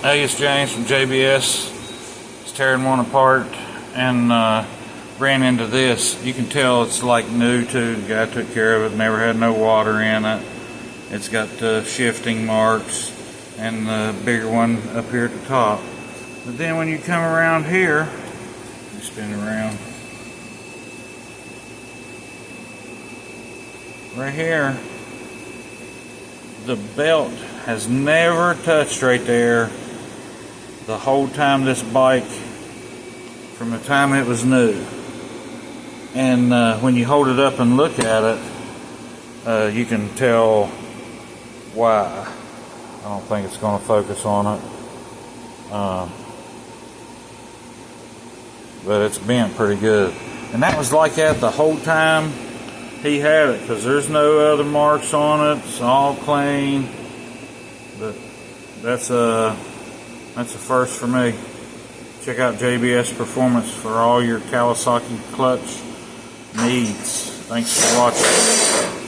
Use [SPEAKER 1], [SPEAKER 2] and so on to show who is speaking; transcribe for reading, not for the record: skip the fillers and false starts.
[SPEAKER 1] Hey, it's James from JBS. It's tearing one apart and ran into this. You can tell it's like new too. The guy took care of it, never had no water in it. It's got shifting marks and the bigger one up here at the top. But then when you come around here, you spin around. Right here, the belt has never touched right there the whole time this bike, from the time it was new. And when you hold it up and look at it, you can tell why. I don't think it's going to focus on it. But it's bent pretty good. And that was like that the whole time he had it, because there's no other marks on it. It's all clean. But that's a first for me. Check out JBS Performance for all your Kawasaki clutch needs. Thanks for watching.